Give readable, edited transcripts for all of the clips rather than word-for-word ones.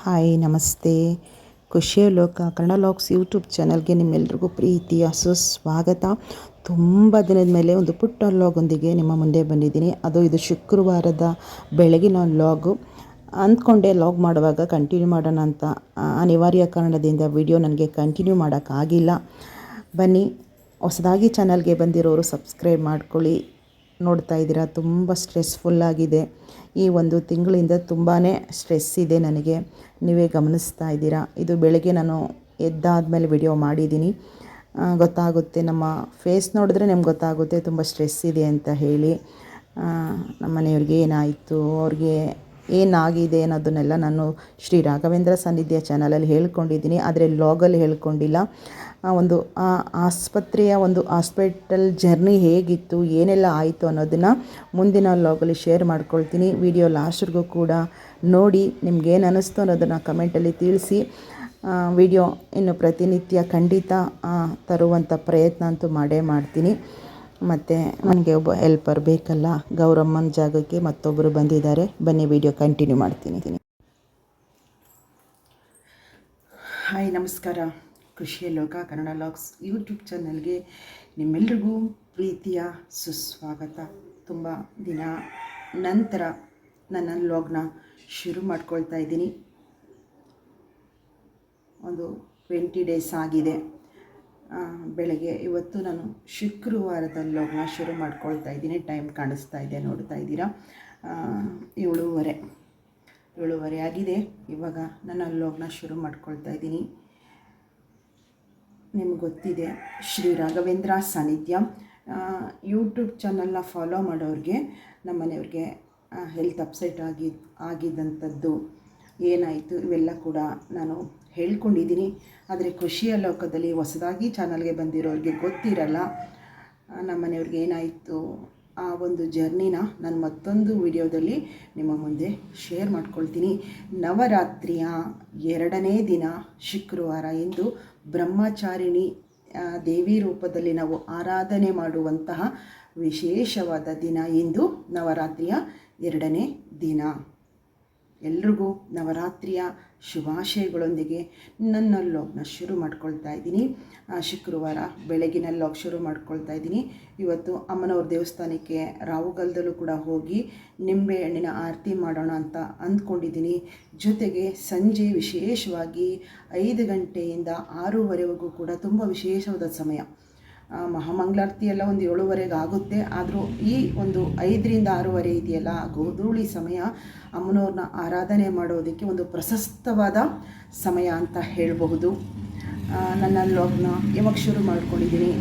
Hi ನಮಸ್ತೆ. ಖುಷಿಯ ಲೋಕ ಕನ್ನಡ ಲಾಗ್ಸ್ ಯೂಟ್ಯೂಬ್ ಚಾನಲ್ಗೆ ನಿಮ್ಮೆಲ್ರಿಗೂ ಪ್ರೀತಿಯ ಸುಸ್ವಾಗತ. ತುಂಬ ದಿನದ ಮೇಲೆ ಒಂದು ಪುಟ್ಟ ಲಾಗೊಂದಿಗೆ ನಿಮ್ಮ ಮುಂದೆ ಬಂದಿದ್ದೀನಿ. ಇದು ಶುಕ್ರವಾರದ ಬೆಳಗಿನ ಲಾಗು. ಅಂದ್ಕೊಂಡೆ ಲಾಗ್ ಮಾಡುವಾಗ ಕಂಟಿನ್ಯೂ ಮಾಡೋಣ ಅಂತ, ಅನಿವಾರ್ಯ ಕಾರಣದಿಂದ ವಿಡಿಯೋ ನನಗೆ ಕಂಟಿನ್ಯೂ ಮಾಡೋಕ್ಕಾಗಿಲ್ಲ. ಬನ್ನಿ, ಹೊಸದಾಗಿ ಚಾನಲ್ಗೆ ಬಂದಿರೋರು ಸಬ್ಸ್ಕ್ರೈಬ್ ಮಾಡ್ಕೊಳ್ಳಿ. ನೋಡ್ತಾ ಇದ್ದೀರಾ, ತುಂಬ ಸ್ಟ್ರೆಸ್ಫುಲ್ಲಾಗಿದೆ. ಈ ಒಂದು ತಿಂಗಳಿಂದ ತುಂಬಾ ಸ್ಟ್ರೆಸ್ ಇದೆ ನನಗೆ, ನೀವೇ ಗಮನಿಸ್ತಾ ಇದ್ದೀರಾ. ಇದು ಬೆಳಗ್ಗೆ ನಾನು ಎದ್ದಾದಮೇಲೆ ವಿಡಿಯೋ ಮಾಡಿದ್ದೀನಿ. ಗೊತ್ತಾಗುತ್ತೆ, ನಮ್ಮ ಫೇಸ್ ನೋಡಿದ್ರೆ ನಿಮ್ಗೆ ಗೊತ್ತಾಗುತ್ತೆ ತುಂಬ ಸ್ಟ್ರೆಸ್ ಇದೆ ಅಂತ ಹೇಳಿ. ನಮ್ಮ ಮನೆಯವ್ರಿಗೆ ಏನಾಯಿತು, ಅವ್ರಿಗೆ ಏನಾಗಿದೆ ಅನ್ನೋದನ್ನೆಲ್ಲ ನಾನು ಶ್ರೀ ರಾಘವೇಂದ್ರ ಸಾನ್ನಿಧ್ಯ ಚಾನಲಲ್ಲಿ ಹೇಳ್ಕೊಂಡಿದ್ದೀನಿ, ಆದರೆ ಲಾಗಲ್ಲಿ ಹೇಳ್ಕೊಂಡಿಲ್ಲ. ಒಂದು ಆಸ್ಪತ್ರೆಯ ಒಂದು ಹಾಸ್ಪಿಟಲ್ ಜರ್ನಿ ಹೇಗಿತ್ತು, ಏನೆಲ್ಲ ಆಯಿತು ಅನ್ನೋದನ್ನು ಮುಂದಿನ ಲಾಗಲ್ಲಿ ಶೇರ್ ಮಾಡ್ಕೊಳ್ತೀನಿ. ವಿಡಿಯೋ ಲಾಸ್ಟ್ವರೆಗೂ ಕೂಡ ನೋಡಿ, ನಿಮ್ಗೇನು ಅನ್ನಿಸ್ತು ಅನ್ನೋದನ್ನು ಕಮೆಂಟಲ್ಲಿ ತಿಳಿಸಿ. ವಿಡಿಯೋ ಇನ್ನು ಪ್ರತಿನಿತ್ಯ ಖಂಡಿತ ತರುವಂಥ ಪ್ರಯತ್ನ ಅಂತೂ ಮಾಡೇ ಮಾಡ್ತೀನಿ. ಮತ್ತು ನನಗೆ ಒಬ್ಬ ಹೆಲ್ಪರ್ ಬೇಕಲ್ಲ, ಗೌರಮ್ಮನ ಜಾಗಕ್ಕೆ ಮತ್ತೊಬ್ಬರು ಬಂದಿದ್ದಾರೆ. ಬನ್ನಿ ವಿಡಿಯೋ ಕಂಟಿನ್ಯೂ ಮಾಡ್ತೀನಿ. ಹಾಯ್ ನಮಸ್ಕಾರ. ಖುಷಿಯ ಲೋಕ ಕನ್ನಡ ಲಾಗ್ಸ್ ಯೂಟ್ಯೂಬ್ ಚಾನಲ್ಗೆ ನಿಮ್ಮೆಲ್ರಿಗೂ ಪ್ರೀತಿಯ ಸುಸ್ವಾಗತ. ತುಂಬ ದಿನ ನಂತರ ನನ್ನ ಲಾಗ್ನ ಶುರು ಮಾಡ್ಕೊಳ್ತಾ ಇದ್ದೀನಿ. ಒಂದು 20 ಡೇಸ್ ಆಗಿದೆ. ಬೆಳಗ್ಗೆ ಇವತ್ತು ನಾನು ಶುಕ್ರವಾರದ ಲಾಗ್ನ ಶುರು ಮಾಡ್ಕೊಳ್ತಾ ಇದ್ದೀನಿ. ಟೈಮ್ ಕಾಣಿಸ್ತಾ ಇದೆ, ನೋಡ್ತಾ ಇದ್ದೀರಾ, 7:30 ಆಗಿದೆ. ಇವಾಗ ನನ್ನ ಲಾಗ್ನ ಶುರು ಮಾಡ್ಕೊಳ್ತಾ ಇದ್ದೀನಿ. ನಿಮ್ಗೆ ಗೊತ್ತಿದೆ, ಶ್ರೀ ರಾಘವೇಂದ್ರ ಸಾನ್ನಿಧ್ಯ ಯೂಟ್ಯೂಬ್ ಚಾನಲ್ನ ಫಾಲೋ ಮಾಡೋರಿಗೆ, ನಮ್ಮ ಮನೆಯವ್ರಿಗೆ ಹೆಲ್ತ್ ಅಪ್ಸೆಟ್ ಆಗಿದ್ದಂಥದ್ದು ಏನಾಯಿತು ಇವೆಲ್ಲ ಕೂಡ ನಾನು ಹೇಳ್ಕೊಂಡಿದ್ದೀನಿ. ಆದರೆ ಖುಷಿಯ ಲೋಕದಲ್ಲಿ ಹೊಸದಾಗಿ ಚಾನಲ್ಗೆ ಬಂದಿರೋರಿಗೆ ಗೊತ್ತಿರಲ್ಲ ನಮ್ಮ ಮನೆಯವ್ರಿಗೆ ಏನಾಯಿತು. ಆ ಒಂದು ಜರ್ನಿನ ನಾನು ಮತ್ತೊಂದು ವಿಡಿಯೋದಲ್ಲಿ ನಿಮ್ಮ ಮುಂದೆ ಶೇರ್ ಮಾಡ್ಕೊಳ್ತೀನಿ. ನವರಾತ್ರಿಯ 2ನೇ ದಿನ ಶುಕ್ರವಾರ ಎಂದು ಬ್ರಹ್ಮಚಾರಿಣಿ ದೇವಿ ರೂಪದಲ್ಲಿ ನಾವು ಆರಾಧನೆ ಮಾಡುವಂತಹ ವಿಶೇಷವಾದ ದಿನ ಇಂದು. ನವರಾತ್ರಿಯ 2ನೇ ದಿನ. ಎಲ್ರಿಗೂ ನವರಾತ್ರಿಯ ಶುಭಾಶಯಗಳೊಂದಿಗೆ ನನ್ನ ಲಾಗ್ನ ಶುರು ಮಾಡ್ಕೊಳ್ತಾ ಇದ್ದೀನಿ. ಶುಕ್ರವಾರ ಬೆಳಗಿನ ಲಾಗ್ ಶುರು ಮಾಡ್ಕೊಳ್ತಾ ಇದ್ದೀನಿ. ಇವತ್ತು ಅಮ್ಮನವ್ರ ದೇವಸ್ಥಾನಕ್ಕೆ ರಾವುಗಲ್ದಲ್ಲೂ ಕೂಡ ಹೋಗಿ ನಿಂಬೆ ಹಣ್ಣಿನ ಆರತಿ ಮಾಡೋಣ ಅಂತ ಅಂದ್ಕೊಂಡಿದ್ದೀನಿ. ಜೊತೆಗೆ ಸಂಜೆ ವಿಶೇಷವಾಗಿ 5 ಗಂಟೆಯಿಂದ 6:30ವರೆಗೂ ಕೂಡ ತುಂಬ ವಿಶೇಷವಾದ ಸಮಯ. ಮಹಾಮಂಗಳಾರತಿ ಎಲ್ಲ ಒಂದು 7:30 ಆಗುತ್ತೆ. ಆದರೂ ಈ ಒಂದು 5ರಿಂದ 6:30 ಇದೆಯಲ್ಲ, ಗೋಧೂಳಿ ಸಮಯ ಅಮ್ಮನವ್ರನ್ನ ಆರಾಧನೆ ಮಾಡೋದಕ್ಕೆ ಒಂದು ಪ್ರಶಸ್ತವಾದ ಸಮಯ ಅಂತ ಹೇಳಬಹುದು. ನನ್ನ ಲಾಗ್ನ ಯಾವಾಗ ಶುರು ಮಾಡ್ಕೊಂಡಿದ್ದೀನಿ.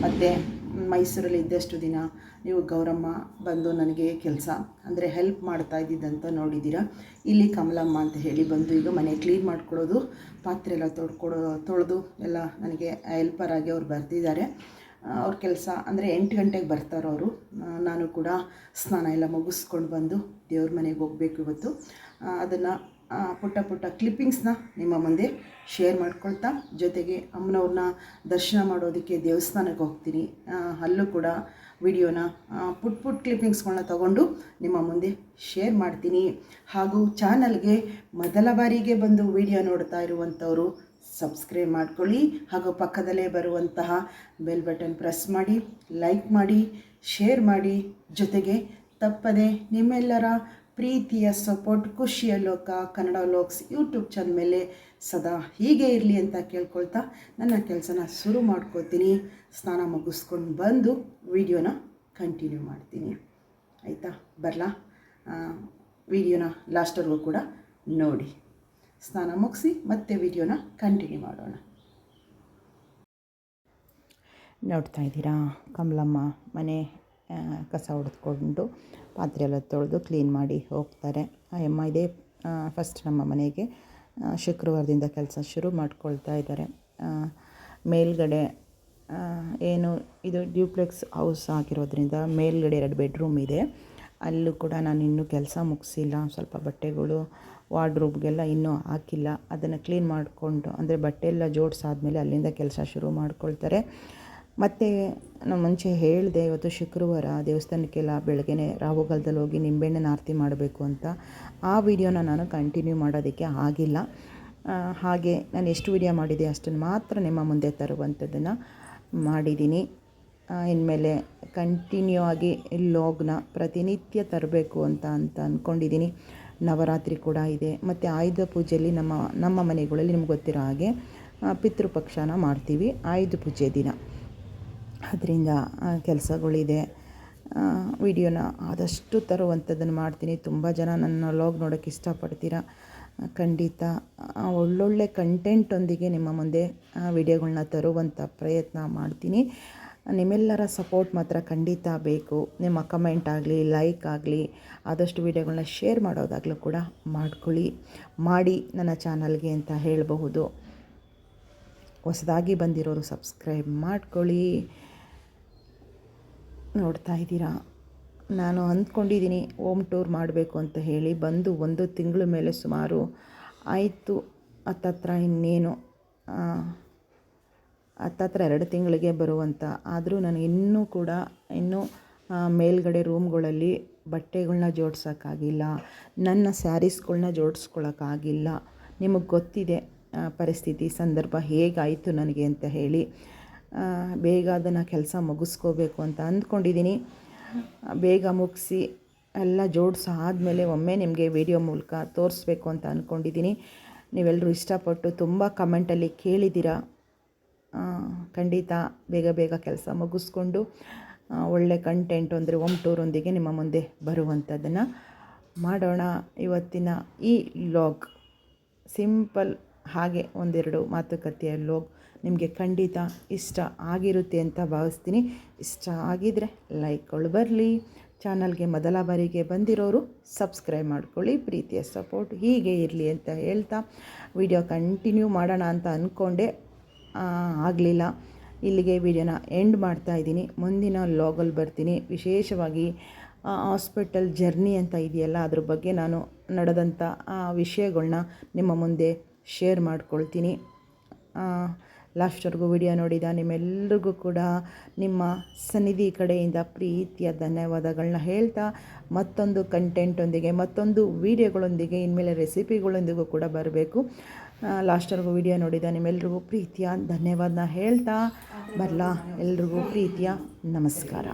ಮತ್ತು ಮೈಸೂರಲ್ಲಿ ಇದ್ದಷ್ಟು ದಿನ ನೀವು ಗೌರಮ್ಮ ಬಂದು ನನಗೆ ಕೆಲಸ ಅಂದರೆ ಹೆಲ್ಪ್ ಮಾಡ್ತಾ ಇದ್ದಿದ್ದಂತ ನೋಡಿದ್ದೀರಾ. ಇಲ್ಲಿ ಕಮಲಮ್ಮ ಅಂತ ಹೇಳಿ ಬಂದು ಈಗ ಮನೆ ಕ್ಲೀನ್ ಮಾಡ್ಕೊಳ್ಳೋದು, ಪಾತ್ರೆ ಎಲ್ಲ ತೊಳೆದು ಎಲ್ಲ ನನಗೆ ಹೆಲ್ಪರಾಗಿ ಅವ್ರು ಬರ್ತಿದ್ದಾರೆ. ಅವ್ರ ಕೆಲಸ ಅಂದರೆ 8 ಗಂಟೆಗೆ ಬರ್ತಾರವರು. ನಾನು ಕೂಡ ಸ್ನಾನ ಎಲ್ಲ ಮುಗಿಸ್ಕೊಂಡು ಬಂದು ದೇವ್ರ ಮನೆಗೆ ಹೋಗಬೇಕು ಇವತ್ತು. ಅದನ್ನು ಪುಟ್ಟ ಕ್ಲಿಪ್ಪಿಂಗ್ಸ್ನ ನಿಮ್ಮ ಮುಂದೆ ಶೇರ್ ಮಾಡ್ಕೊಳ್ತಾ, ಜೊತೆಗೆ ಅಮ್ಮನವ್ರನ್ನ ದರ್ಶನ ಮಾಡೋದಕ್ಕೆ ದೇವಸ್ಥಾನಕ್ಕೆ ಹೋಗ್ತೀನಿ. ಅಲ್ಲೂ ಕೂಡ ವಿಡಿಯೋನ ಪುಟ್ಟ ಕ್ಲಿಪ್ಪಿಂಗ್ಸ್ಗಳನ್ನ ತಗೊಂಡು ನಿಮ್ಮ ಮುಂದೆ ಶೇರ್ ಮಾಡ್ತೀನಿ. ಹಾಗೂ ಚಾನಲ್ಗೆ ಮೊದಲ ಬಾರಿಗೆ ಬಂದು ವಿಡಿಯೋ ನೋಡ್ತಾ ಇರುವಂಥವರು ಸಬ್ಸ್ಕ್ರೈಬ್ ಮಾಡ್ಕೊಳ್ಳಿ. ಹಾಗೂ ಪಕ್ಕದಲ್ಲೇ ಬರುವಂತಹ ಬೆಲ್ ಬಟನ್ ಪ್ರೆಸ್ ಮಾಡಿ, ಲೈಕ್ ಮಾಡಿ, ಶೇರ್ ಮಾಡಿ. ಜೊತೆಗೆ ತಪ್ಪದೆ ನಿಮ್ಮೆಲ್ಲರ ಪ್ರೀತಿಯ ಸಪೋರ್ಟ್ ಖುಷಿಯ ಲೋಕ ಕನ್ನಡ ಲಾಗ್ಸ್ ಯೂಟ್ಯೂಬ್ ಚಾನಲ್ ಮೇಲೆ ಸದಾ ಹೀಗೆ ಇರಲಿ ಅಂತ ಕೇಳ್ಕೊಳ್ತಾ ನನ್ನ ಕೆಲಸನ ಶುರು ಮಾಡ್ಕೋತೀನಿ. ಸ್ನಾನ ಮುಗಿಸ್ಕೊಂಡು ಬಂದು ವಿಡಿಯೋನ ಕಂಟಿನ್ಯೂ ಮಾಡ್ತೀನಿ. ಆಯಿತಾ? ಬರಲಾ? ವಿಡಿಯೋನ ಲಾಸ್ಟ್ವರೆಗೂ ಕೂಡ ನೋಡಿ. ಸ್ನಾನ ಮುಗಿಸಿ ಮತ್ತೆ ವಿಡಿಯೋನ ಕಂಟಿನ್ಯೂ ಮಾಡೋಣ. ನೋಡ್ತಾ ಇದ್ದೀರಾ, ಕಮಲಮ್ಮ ಮನೆ ಕಸ ಹೊಡೆದುಕೊಂಡು ಪಾತ್ರೆ ಎಲ್ಲ ತೊಳೆದು ಕ್ಲೀನ್ ಮಾಡಿ ಹೋಗ್ತಾರೆ. ಅಮ್ಮ ಇದೇ ಫಸ್ಟ್ ನಮ್ಮ ಮನೆಗೆ ಶುಕ್ರವಾರದಿಂದ ಕೆಲಸ ಶುರು ಮಾಡ್ಕೊಳ್ತಾ ಇದ್ದಾರೆ. ಮೇಲ್ಗಡೆ ಏನು ಇದು ಡ್ಯೂಪ್ಲೆಕ್ಸ್ ಹೌಸ್ ಆಗಿರೋದ್ರಿಂದ ಮೇಲ್ಗಡೆ 2 ಬೆಡ್ರೂಮ್ ಇದೆ. ಅಲ್ಲೂ ಕೂಡ ನಾನು ಇನ್ನೂ ಕೆಲಸ ಮುಗಿಸಿಲ್ಲ. ಸ್ವಲ್ಪ ಬಟ್ಟೆಗಳು ವಾರ್ಡ್ರೋಬ್ಗೆಲ್ಲ ಇನ್ನೂ ಹಾಕಿಲ್ಲ. ಅದನ್ನು ಕ್ಲೀನ್ ಮಾಡಿಕೊಂಡು ಅಂದರೆ ಬಟ್ಟೆ ಎಲ್ಲ ಜೋಡಿಸಾದ್ಮೇಲೆ ಅಲ್ಲಿಂದ ಕೆಲಸ ಶುರು ಮಾಡ್ಕೊಳ್ತಾರೆ. ಮತ್ತು ನಾನು ಮುಂಚೆ ಹೇಳಿದೆ, ಇವತ್ತು ಶುಕ್ರವಾರ ದೇವಸ್ಥಾನಕ್ಕೆಲ್ಲ ಬೆಳಗ್ಗೆ ರಾಹುಕಾಲದಲ್ಲಿ ಹೋಗಿ ನಿಂಬೆಹಣ್ಣಿನ ಆರತಿ ಮಾಡಬೇಕು ಅಂತ. ಆ ವಿಡಿಯೋನ ನಾನು ಕಂಟಿನ್ಯೂ ಮಾಡೋದಕ್ಕೆ ಆಗಿಲ್ಲ. ಹಾಗೆ ನಾನು ಎಷ್ಟು ವಿಡಿಯೋ ಮಾಡಿದೆ ಅಷ್ಟನ್ನು ಮಾತ್ರ ನಿಮ್ಮ ಮುಂದೆ ತರುವಂಥದ್ದನ್ನು ಮಾಡಿದ್ದೀನಿ. ಇನ್ಮೇಲೆ ಕಂಟಿನ್ಯೂ ಆಗಿ ಲಾಗ್ನ ಪ್ರತಿನಿತ್ಯ ತರಬೇಕು ಅಂತ ಅಂದ್ಕೊಂಡಿದ್ದೀನಿ. ನವರಾತ್ರಿ ಕೂಡ ಇದೆ, ಮತ್ತು ಆಯುಧ ಪೂಜೆಯಲ್ಲಿ ನಮ್ಮ ಮನೆಗಳಲ್ಲಿ ನಿಮ್ಗೆ ಗೊತ್ತಿರೋ ಹಾಗೆ ಪಿತೃಪಕ್ಷನ ಮಾಡ್ತೀವಿ ಆಯುಧ ಪೂಜೆ ದಿನ. ಅದರಿಂದ ಕೆಲಸಗಳಿದೆ. ವಿಡಿಯೋನ ಆದಷ್ಟು ತರುವಂಥದ್ದನ್ನು ಮಾಡ್ತೀನಿ. ತುಂಬ ಜನ ನನ್ನ ವ್ಲಾಗ್ ನೋಡೋಕ್ಕೆ ಇಷ್ಟಪಡ್ತೀರಾ. ಖಂಡಿತ ಒಳ್ಳೊಳ್ಳೆ ಕಂಟೆಂಟೊಂದಿಗೆ ನಿಮ್ಮ ಮುಂದೆ ವಿಡಿಯೋಗಳನ್ನ ತರುವಂಥ ಪ್ರಯತ್ನ ಮಾಡ್ತೀನಿ. ನಿಮ್ಮೆಲ್ಲರ ಸಪೋರ್ಟ್ ಮಾತ್ರ ಖಂಡಿತ ಬೇಕು. ನಿಮ್ಮ ಕಮೆಂಟ್ ಆಗಲಿ, ಲೈಕ್ ಆಗಲಿ, ಆದಷ್ಟು ವಿಡಿಯೋಗಳನ್ನ ಶೇರ್ ಮಾಡೋದಾಗಲೂ ಕೂಡ ಮಾಡಿ ನನ್ನ ಚಾನಲ್ಗೆ ಅಂತ ಹೇಳಬಹುದು. ಹೊಸದಾಗಿ ಬಂದಿರೋರು ಸಬ್ಸ್ಕ್ರೈಬ್ ಮಾಡ್ಕೊಳ್ಳಿ. ನೋಡ್ತಾ ಇದ್ದೀರಾ, ನಾನು ಅಂದ್ಕೊಂಡಿದ್ದೀನಿ ಹೋಮ್ ಟೂರ್ ಮಾಡಬೇಕು ಅಂತ ಹೇಳಿ. ಬಂದು 1 ತಿಂಗಳ ಮೇಲೆ ಸುಮಾರು ಆಯಿತು. ಹತ್ತತ್ರ ಇನ್ನೇನು ಹತ್ತತ್ರ 2 ತಿಂಗಳಿಗೆ ಬರುವಂಥ. ಆದರೂ ನಾನು ಇನ್ನೂ ಮೇಲ್ಗಡೆ ರೂಮ್ಗಳಲ್ಲಿ ಬಟ್ಟೆಗಳ್ನ ಜೋಡ್ಸೋಕ್ಕಾಗಿಲ್ಲ, ನನ್ನ ಸ್ಯಾರೀಸ್ಗಳ್ನ ಜೋಡಿಸ್ಕೊಳ್ಳೋಕ್ಕಾಗಿಲ್ಲ. ನಿಮಗೆ ಗೊತ್ತಿದೆ ಪರಿಸ್ಥಿತಿ ಸಂದರ್ಭ ಹೇಗಾಯಿತು ನನಗೆ ಅಂತ ಹೇಳಿ. ಬೇಗ ಅದನ್ನು ಕೆಲಸ ಮುಗಿಸ್ಕೋಬೇಕು ಅಂತ ಅಂದ್ಕೊಂಡಿದ್ದೀನಿ. ಬೇಗ ಮುಗಿಸಿ ಎಲ್ಲ ಜೋಡಿಸಾದ್ಮೇಲೆ ಒಮ್ಮೆ ನಿಮಗೆ ವಿಡಿಯೋ ಮೂಲಕ ತೋರಿಸ್ಬೇಕು ಅಂತ ಅಂದ್ಕೊಂಡಿದ್ದೀನಿ. ನೀವೆಲ್ಲರೂ ಇಷ್ಟಪಟ್ಟು ತುಂಬ ಕಮೆಂಟಲ್ಲಿ ಕೇಳಿದ್ದೀರಾ. ಖಂಡಿತ ಬೇಗ ಕೆಲಸ ಮುಗಿಸ್ಕೊಂಡು ಒಳ್ಳೆ ಕಂಟೆಂಟ್ ಅಂದರೆ ಹೋಮ್ ಟೂರೊಂದಿಗೆ ನಿಮ್ಮ ಮುಂದೆ ಬರುವಂಥದ್ದನ್ನು ಮಾಡೋಣ. ಇವತ್ತಿನ ಈ ಲಾಗ್ ಸಿಂಪಲ್, ಹಾಗೆ 1-2 ಮಾತುಕತೆಯ ಲಾಗ್ ನಿಮಗೆ ಖಂಡಿತ ಇಷ್ಟ ಆಗಿರುತ್ತೆ ಅಂತ ಭಾವಿಸ್ತೀನಿ. ಇಷ್ಟ ಆಗಿದರೆ ಲೈಕ್ಗಳು ಬರಲಿ. ಚಾನಲ್ಗೆ ಮೊದಲ ಬಾರಿಗೆ ಬಂದಿರೋರು ಸಬ್ಸ್ಕ್ರೈಬ್ ಮಾಡ್ಕೊಳ್ಳಿ. ಪ್ರೀತಿಯ ಸಪೋರ್ಟ್ ಹೀಗೆ ಇರಲಿ ಅಂತ ಹೇಳ್ತಾ ವಿಡಿಯೋ ಕಂಟಿನ್ಯೂ ಮಾಡೋಣ ಅಂತ ಅಂದ್ಕೊಂಡೆ, ಆಗಲಿಲ್ಲ. ಇಲ್ಲಿಗೆ ವಿಡಿಯೋನ ಎಂಡ್ ಮಾಡ್ತಾಯಿದ್ದೀನಿ. ಮುಂದಿನ ಲಾಗಲ್ಲಿ ಬರ್ತೀನಿ. ವಿಶೇಷವಾಗಿ ಹಾಸ್ಪಿಟಲ್ ಜರ್ನಿ ಅಂತ ಇದೆಯಲ್ಲ, ಅದ್ರ ಬಗ್ಗೆ ನಾನು ನಡೆದಂಥ ವಿಷಯಗಳನ್ನ ನಿಮ್ಮ ಮುಂದೆ ಶೇರ್ ಮಾಡ್ಕೊಳ್ತೀನಿ. ಲಾಸ್ಟ್ವರೆಗೂ ವಿಡಿಯೋ ನೋಡಿದ ನಿಮ್ಮೆಲ್ಲರಿಗೂ ಕೂಡ ನಿಮ್ಮ ಸನ್ನಿಧಿ ಕಡೆಯಿಂದ ಪ್ರೀತಿಯ ಧನ್ಯವಾದಗಳನ್ನ ಹೇಳ್ತಾ, ಮತ್ತೊಂದು ಕಂಟೆಂಟೊಂದಿಗೆ, ಮತ್ತೊಂದು ವಿಡಿಯೋಗಳೊಂದಿಗೆ, ಇನ್ಮೇಲೆ ರೆಸಿಪಿಗಳೊಂದಿಗೂ ಕೂಡ ಬರಬೇಕು. ಲಾಸ್ಟ್ವರೆಗೂ ವಿಡಿಯೋ ನೋಡಿದ ನಿಮ್ಮೆಲ್ರಿಗೂ ಪ್ರೀತಿಯ ಧನ್ಯವಾದನ ಹೇಳ್ತಾ ಬರಲಾ. ಎಲ್ರಿಗೂ ಪ್ರೀತಿಯ ನಮಸ್ಕಾರ.